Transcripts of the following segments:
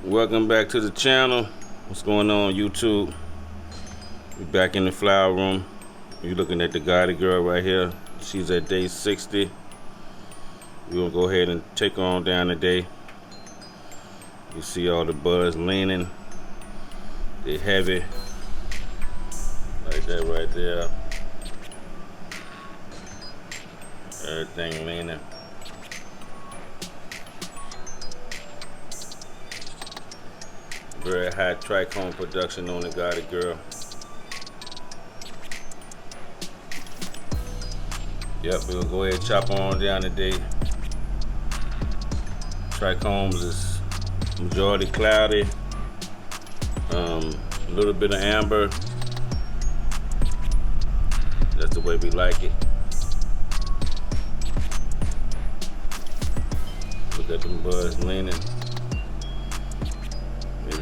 Welcome back to the channel. What's going on, YouTube? We're back in the flower room. You're looking at the Gotti girl right here. She's at day 60. We're gonna go ahead and take her on down today. You see all the buds leaning. They're heavy. Like that right there. Everything leaning. Very high trichome production on the Gotti girl. Yep, we'll go ahead and chop on down today. Trichomes is majority cloudy. A little bit of amber. That's the way we like it. Look at them buds leaning.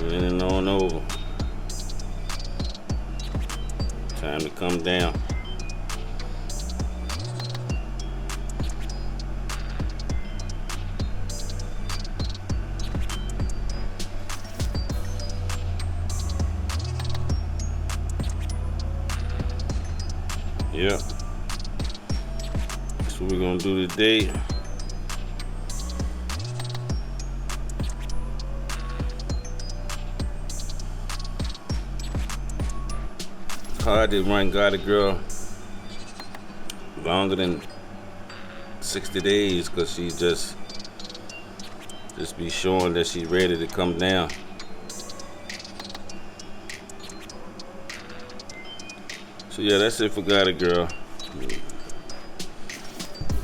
Leaning on over. Time to come down. Yep. That's what we're gonna do today. Hard to run Gotti girl longer than 60 days because she just be showing that she's ready to come down. So yeah, that's it for Gotti girl.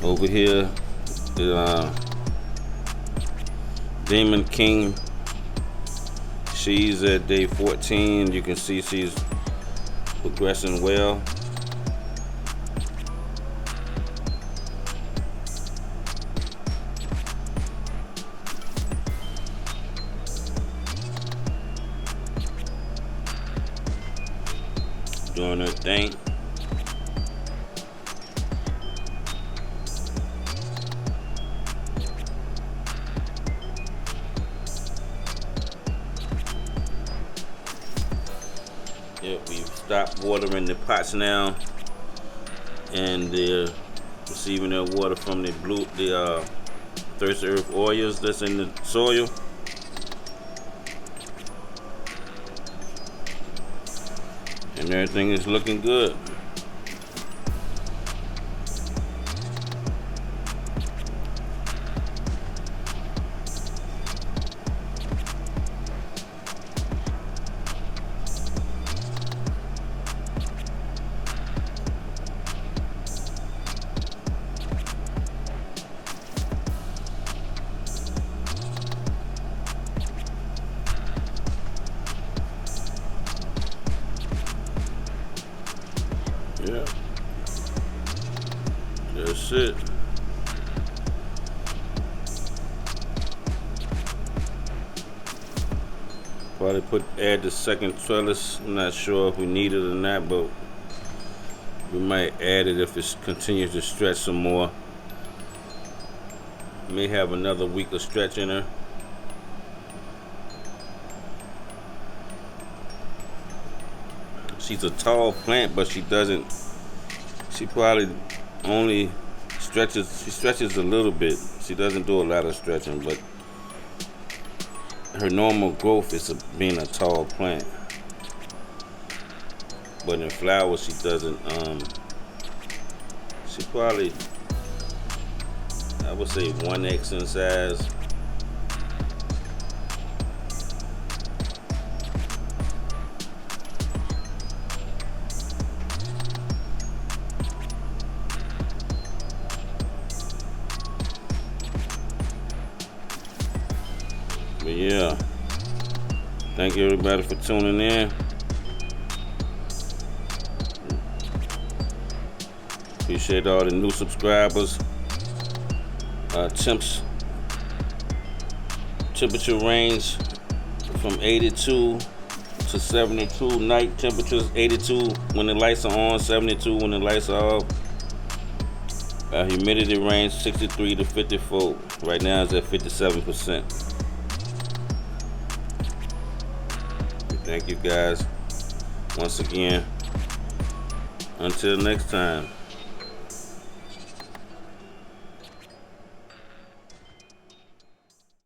Over here, the Demon King. She's at day 14. You can see she's progressing well. Doing her thing. Yep, we've stopped watering the pots now, and they're receiving their water from the Thirst Earth oils that's in the soil. And everything is looking good. Yeah, that's it. Probably add the second trellis. I'm not sure if we need it or not, but we might add it if it continues to stretch some more. May have another week of stretch in her. She's a tall plant, but she probably only stretches a little bit. She doesn't do a lot of stretching, but her normal growth is being a tall plant. But in flowers, she doesn't, she probably, I would say 1x in size. But yeah, thank you everybody for tuning in. Appreciate all the new subscribers. Temperature range from 82 to 72. Night temperatures 82 when the lights are on, 72 when the lights are off. Humidity range 63 to 54. Right now it's at 57%. Thank you guys once again. Until next time.